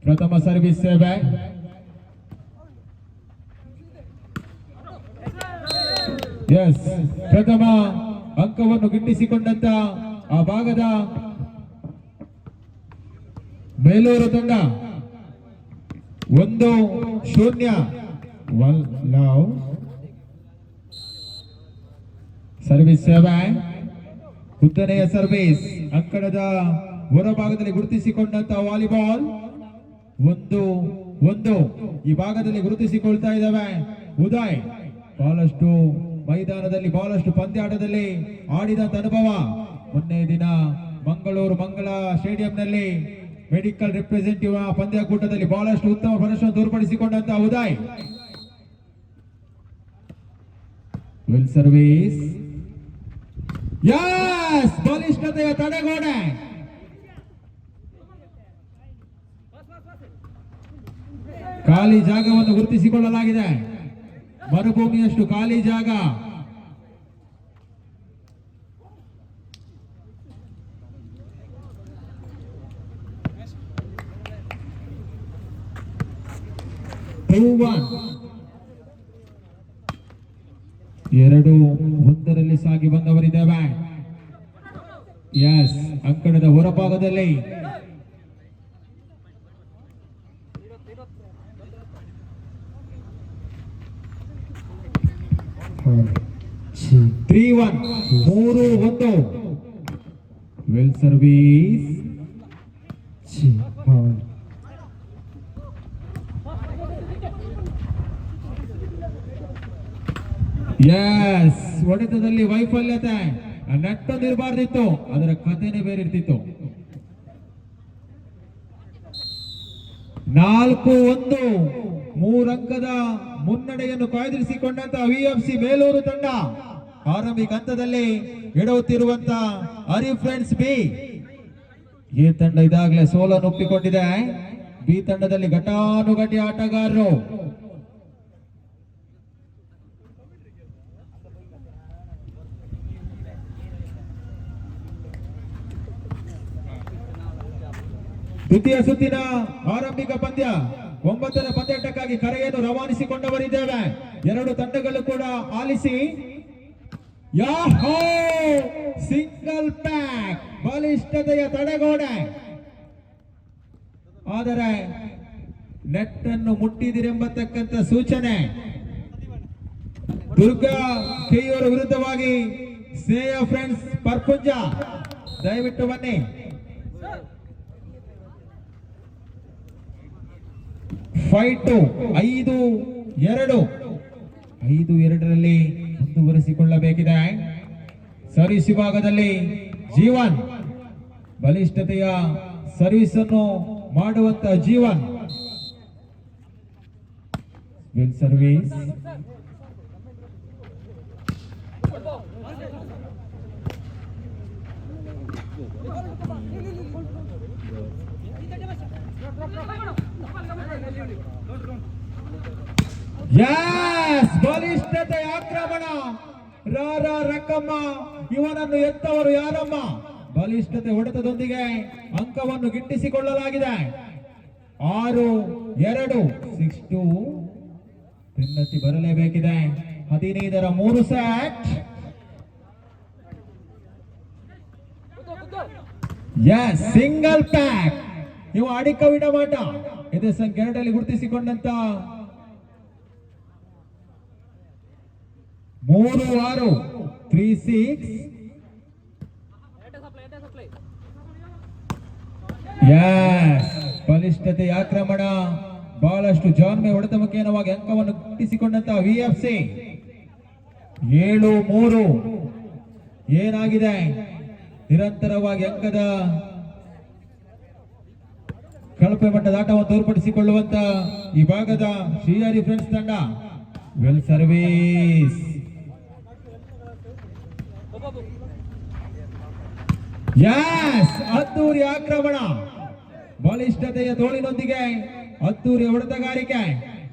ಪ್ರಥಮ ಸರ್ವಿಸ್ ಸೇವೆ. ಎಸ್, ಪ್ರಥಮ ಅಂಕವನ್ನು ಗಿಟ್ಟಿಸಿಕೊಂಡಂತ ಆ ಭಾಗದ ಬೇಲೂರು ತಂಡ 1-0. ಸರ್ವಿಸ್ ಸೇವೆ, ಉದ್ದನೆಯ ಸರ್ವಿಸ್, ಅಂಕಣದ ಹೊರಭಾಗದಲ್ಲಿ ಗುರುತಿಸಿಕೊಂಡಂತ ವಾಲಿಬಾಲ್ 1-1 ಈ ಭಾಗದಲ್ಲಿ ಗುರುತಿಸಿಕೊಳ್ತಾ ಇದ್ದಾವೆ. ಉದಯ್ ಬಹಳಷ್ಟು ಮೈದಾನದಲ್ಲಿ ಬಹಳಷ್ಟು ಪಂದ್ಯಾಟದಲ್ಲಿ ಆಡಿದಂತ ಅನುಭವ. ಮೊನ್ನೆ ದಿನ ಮಂಗಳೂರು ಮಂಗಳ ಸ್ಟೇಡಿಯಂನಲ್ಲಿ ಮೆಡಿಕಲ್ ರಿಪ್ರೆಸೆಂಟೇಟಿವ್ ಪಂದ್ಯಕೂಟದಲ್ಲಿ ಬಹಳಷ್ಟು ಉತ್ತಮ ಪ್ರದರ್ಶನ ತೋರ್ಪಡಿಸಿಕೊಂಡಂತ ಉದಯ್. ವೆಲ್ ಸರ್ವಿಸ್, ಯಸ್, ಬಲಿಷ್ಠತೆಯ ತಡೆಗೋಡೆ. ಖಾಲಿ ಜಾಗವನ್ನು ಗುರುತಿಸಿಕೊಳ್ಳಲಾಗಿದೆ. ಮರುಭೂಮಿಯಷ್ಟು ಖಾಲಿ ಜಾಗ. ಎರಡು ಒಂದರಲ್ಲಿ ಸಾಗಿ ಬಂದವರಿದ್ದೇವೆ. ಎಸ್, ಅಂಕಣದ ಹೊರಭಾಗದಲ್ಲಿ 3-1. ವೆಲ್ ಸರ್ವಿಸ್, ಎಸ್, ಹೊಡೆತದಲ್ಲಿ ವೈಫಲ್ಯತೆ. ನೆಟ್ಟೊಂದಿರಬಾರ್ದಿತ್ತು, ಅದರ ಕಥೆನೇ ಬೇರೆ ಇರ್ತಿತ್ತು. 4-1 3 ಅಂಕದ ಮುನ್ನಡೆಯನ್ನು ಕಾಯ್ದಿರಿಸಿಕೊಂಡಂತ ವಿಎಫ್ಸಿ ಬೇಲೂರು ತಂಡ ಆರಂಭಿಕ ಹಂತದಲ್ಲಿ ಎಡವುತ್ತಿರುವಂತ ಹರಿ ಫ್ರೆಂಡ್ಸ್ ಬಿ. ಎ ತಂಡ ಇದಾಗಲೇ ಸೋಲನ್ನು ಒಪ್ಪಿಕೊಂಡಿದೆ. ಬಿ ತಂಡದಲ್ಲಿ ಘಟಾನುಘಟಿ ಆಟಗಾರರು. ದ್ವಿತೀಯ ಸುತ್ತಿನ ಆರಂಭಿಕ ಪಂದ್ಯ 9ನೇ ಪಂದ್ಯಾಟಕ್ಕಾಗಿ ಕರೆಯನ್ನು ರವಾನಿಸಿಕೊಂಡವರಿದ್ದೇವೆ. ಎರಡು ತಂಡಗಳು ಕೂಡ ಆಲಿಸಿ. ಯಾಹೋ, ಸಿಂಗಲ್ ಪ್ಯಾಕ್, ಬಲಿಷ್ಠತೆಯ ತಡೆಗೋಡೆ. ಆದರೆ ನೆಟ್ ಅನ್ನು ಮುಟ್ಟಿದಿರೆಂಬತಕ್ಕಂಥ ಸೂಚನೆ. ದುರ್ಗಾ ಕೆಯೂರು ವಿರುದ್ಧವಾಗಿ ಸೇಯ ಫ್ರೆಂಡ್ಸ್ ಪರ್ಪುಂಜ, ದಯವಿಟ್ಟು ಬನ್ನಿ. 5-2 ಮುಂದುವರಿಸಿಕೊಳ್ಳಬೇಕಿದೆ. ಸರ್ವಿಸ್ ವಿಭಾಗದಲ್ಲಿ ಜೀವನ್, ಬಲಿಷ್ಠತೆಯ ಸರ್ವಿಸ್ ಅನ್ನು ಮಾಡುವಂತ ಜೀವನ್. ವೆಲ್ ಸರ್ವಿಸ್, ಯಸ್, ಬಲಿಷ್ಠತೆ ಆಕ್ರಮಣ. ರಕ್ಕಮ್ಮ, ಇವನನ್ನು ಎತ್ತವರು ಯಾರಮ್ಮ. ಬಲಿಷ್ಠತೆ ಹೊಡೆತದೊಂದಿಗೆ ಅಂಕವನ್ನು ಗಿಟ್ಟಿಸಿಕೊಳ್ಳಲಾಗಿದೆ. 6-2 6-2 ಬೆನ್ನತ್ತಿ ಬರಲೇಬೇಕಿದೆ. 15ರ 3 ಸೆಟ್. Yes, single pack. ಇವು ಅಡಿಕ ವಿಡಮಾಟ. ಇದೇ ಸಂಖ್ಯೆ 2ರಲ್ಲಿ ಗುರುತಿಸಿಕೊಂಡಂತ 3-6 3-6. ಯಸ್, ಬಲಿಷ್ಠತೆ ಆಕ್ರಮಣ. ಬಹಳಷ್ಟು ಜಾನ್ಮೆ ಹೊಡೆತ ಮುಖೇನವಾಗಿ ಅಂಕವನ್ನು ಗಿಟ್ಟಿಸಿಕೊಂಡಂತ ವಿಎಫ್ಸಿ. 7-3 ಏನಾಗಿದೆ? ನಿರಂತರವಾಗಿ ಅಂಕದ ಕಳಪೆ ಮಟ್ಟದ ಆಟವನ್ನು ತೋರ್ಪಡಿಸಿಕೊಳ್ಳುವಂತ ಈ ಭಾಗದ ಶ್ರೀಹರಿ ಫ್ರೆಂಡ್ಸ್ ತಂಡ. ವೆಲ್ ಸರ್ವಿಸ್, ಯಸ್, ಅದ್ದೂರಿ ಆಕ್ರಮಣ. ಬಲಿಷ್ಠತೆಯ ತೋಳಿನೊಂದಿಗೆ ಅದ್ದೂರಿ ಹೊಡೆತಗಾರಿಕೆ.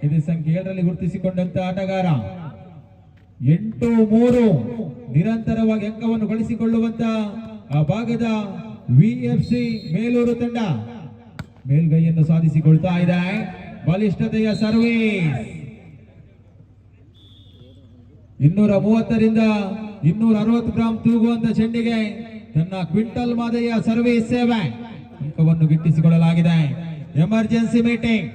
ಇದು ಸಂಖ್ಯೆ 7ರಲ್ಲಿ ಗುರುತಿಸಿಕೊಂಡಂತ ಆಟಗಾರ. 8-3 ನಿರಂತರವಾಗಿ ಅಂಕವನ್ನು ಗಳಿಸಿಕೊಳ್ಳುವಂತ ಆ ಭಾಗದ ವಿಎಫ್ಸಿ ಬೇಲೂರು ತಂಡ. ಮೇಲ್ಗೈಯನ್ನು ಸಾಧಿಸಿಕೊಳ್ತಾ ಇದೆ. ಬಲಿಷ್ಠತೆಯ ಸರ್ವಿಸ್ 230ರಿಂದ 260 ಗ್ರಾಂ ತೂಗುವಂತ ಚೆಂಡಿಗೆ ತನ್ನ ಕ್ವಿಂಟಲ್ ಮಾದರಿಯ ಸರ್ವಿಸ್ ಸೇವೆ ಅಂಕವನ್ನು ಗಿಟ್ಟಿಸಿಕೊಳ್ಳಲಾಗಿದೆ. Emergency meeting.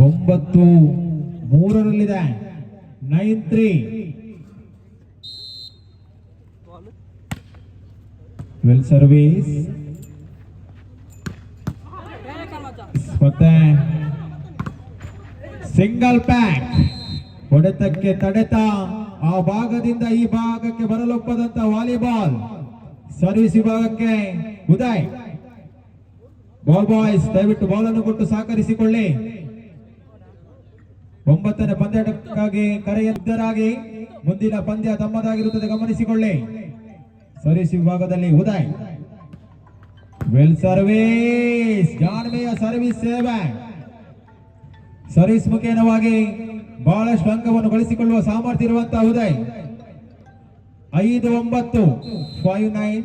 ಒಂಬತ್ತು 3ರಲ್ಲಿದೆ. 9-3. ವೆಲ್ ಸರ್ವಿಸ್ ಮತ್ತೆ ಸಿಂಗಲ್ ಪ್ಯಾಕ್. ಹೊಡೆತಕ್ಕೆ ತಡೆತ ಆ ಭಾಗದಿಂದ ಈ ಭಾಗಕ್ಕೆ ಬರಲೊಪ್ಪದಂತ ವಾಲಿಬಾಲ್ ಸರ್ವಿಸ್ ವಿಭಾಗಕ್ಕೆ ಉದಯ್. ಬಾಲ್ ಬಾಯ್ಸ್ ದಯವಿಟ್ಟು ಬಾಲ್ ಅನ್ನು ಕೊಟ್ಟು ಸಹಕರಿಸಿಕೊಳ್ಳಿ. 9ನೇ ಪಂದ್ಯಾಟಕ್ಕಾಗಿ ಕರೆಯಲಿದ್ದರಾಗಿ ಮುಂದಿನ ಪಂದ್ಯ ತಮ್ಮದಾಗಿರುತ್ತದೆ, ಗಮನಿಸಿಕೊಳ್ಳಿ. ಸರ್ವಿಸ್ ವಿಭಾಗದಲ್ಲಿ ಉದಯ್. Well service. ಜಾಣ್ಮೆಯ ಸರ್ವಿಸ್ ಸೇವೆ. ಸರ್ವಿಸ್ ಮುಖೇನವಾಗಿ ಬಹಳಷ್ಟು ಅಂಕವನ್ನು ಗಳಿಸಿಕೊಳ್ಳುವ ಸಾಮರ್ಥ್ಯ ಇರುವಂತಹ ಉದಯ್. 5-9. 5-9.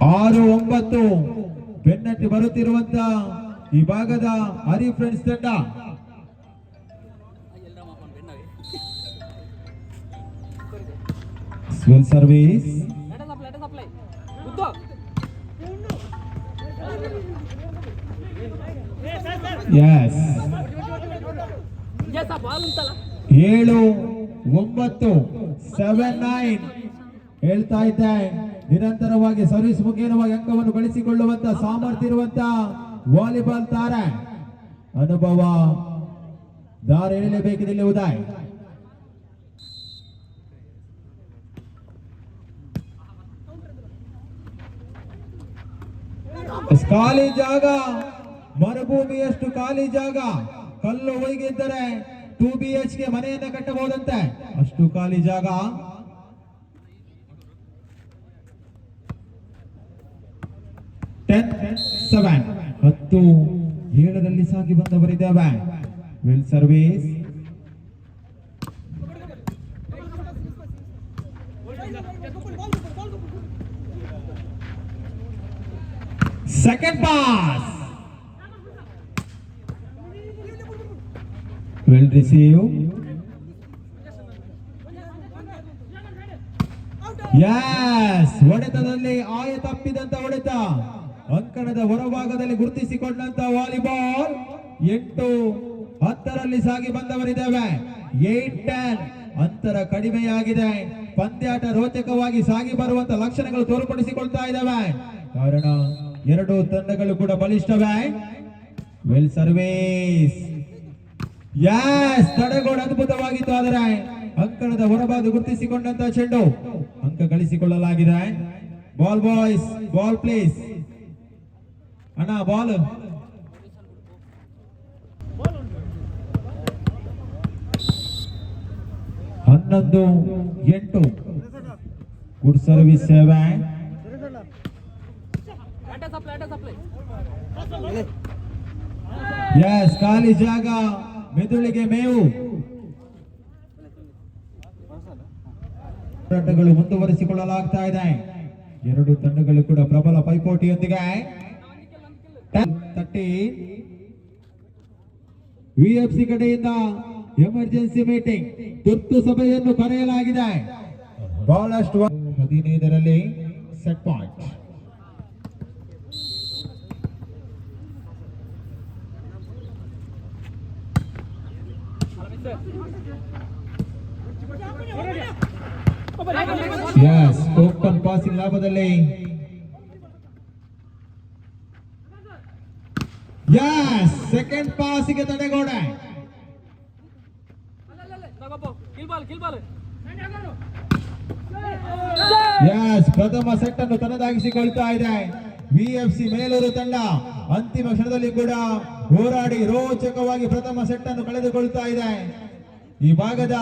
6-9. ಬೆನ್ನಟ್ಟಿ ಬರುತ್ತಿರುವಂತ ಈ ಭಾಗದ ಹರಿ ಫ್ರೆಂಡ್ಸ್ ತಂಡ. ಸ್ವಿಲ್ ಸರ್ವಿಸ್. ಎಸ್. 7-9. 7-9 ಹೇಳ್ತಾ ಇದ್ದೆ. ನಿರಂತರವಾಗಿ ಸರ್ವಿಸ್ ಮುಖೇನವಾಗಿ ಅಂಕವನ್ನು ಗಳಿಸಿಕೊಳ್ಳುವಂತ ಸಾಮರ್ಥ್ಯ ಇರುವಂತ ವಾಲಿಬಾಲ್ ತಾರೆ. ಅನುಭವ ದಾರಿ ಎಳೆಯಬೇಕಿದೆ ಉದಯ್. ಖಾಲಿ ಜಾಗ, ಮರುಭೂಮಿಯಷ್ಟು ಖಾಲಿ ಜಾಗ. ಕಲ್ಲು ಒಯ್ಗಿದ್ದರೆ 2 BHK ಮನೆಯನ್ನ ಕಟ್ಟಬಹುದಂತೆ, ಅಷ್ಟು ಖಾಲಿ ಜಾಗ. 10-7. 10-7ರಲ್ಲಿ ಸಾಗಿ ಬಂದವರಿದ್ದೇವೆ. Well service. Second pass. Well receive. Yes. ಹೊಡೆತದಲ್ಲಿ ಆಯ ತಪ್ಪಿದಂತ ಹೊಡೆತ. ಅಂಕಣದ ಹೊರಭಾಗದಲ್ಲಿ ಗುರುತಿಸಿಕೊಂಡಂತ ವಾಲಿಬಾಲ್. 8-10ರಲ್ಲಿ ಸಾಗಿ ಬಂದವರಿದ್ದೇವೆ. 8-10. ಅಂತರ ಕಡಿಮೆಯಾಗಿದೆ. ಪಂದ್ಯಾಟ ರೋಚಕವಾಗಿ ಸಾಗಿ ಬರುವಂತ ಲಕ್ಷಣಗಳು ತೋರ್ಪಡಿಸಿಕೊಳ್ತಾ ಇದ್ದಾವೆ. ಕಾರಣ ಎರಡು ತಂಡಗಳು ಕೂಡ ಬಲಿಷ್ಠವೇ. Well service. ಯಸ್. ತಡೆಗೋಡು ಅದ್ಭುತವಾಗಿತ್ತು, ಆದರೆ ಅಂಕಣದ ಹೊರಭಾಗ ಗುರುತಿಸಿಕೊಂಡಂತ ಚೆಂಡು ಅಂಕ ಗಳಿಸಿಕೊಳ್ಳಲಾಗಿದೆ. Ball boys, ball please. ಅಣ್ಣ ಬಾಲ್. 11-8. ಗುಡ್ ಸರ್ವಿಸ್ ಸೇವೆ. ಯಸ್. ಖಾಲಿ ಜಾಗ, ಮೆದುಳಿಗೆ ಮೇವು. ಹೋರಾಟಗಳು ಮುಂದುವರಿಸಿಕೊಳ್ಳಲಾಗ್ತಾ ಇದೆ. ಎರಡು ತಂಡಗಳು ಕೂಡ ಪ್ರಬಲ ಪೈಪೋಟಿಯೊಂದಿಗೆ. 30. VFC ಕಡೆಯಿಂದ ಎಮರ್ಜೆನ್ಸಿ ಮೀಟಿಂಗ್, ತುರ್ತು ಸಭೆಯನ್ನು ಕರೆಯಲಾಗಿದೆ. ಬಹಳಷ್ಟು 15ರಲ್ಲಿ set point. Yes. Open passing ಲಾಭದಲ್ಲಿ. ಯಸ್. ಸೆಕೆಂಡ್ ಪಾಸಿಗೆ ತಡೆಗೋಡೆ. ಯಸ್. ಪ್ರಥಮ ಸೆಟ್ ಅನ್ನು ತನ್ನದಾಗಿಸಿಕೊಳ್ತಾ ಇದೆ VFC ಮೇಲೂರು ತಂಡ. ಅಂತಿಮ ಕ್ಷಣದಲ್ಲಿ ಕೂಡ ಹೋರಾಡಿ ರೋಚಕವಾಗಿ ಪ್ರಥಮ ಸೆಟ್ ಅನ್ನು ಕಳೆದುಕೊಳ್ತಾ ಇದೆ. ಈ ಭಾಗದ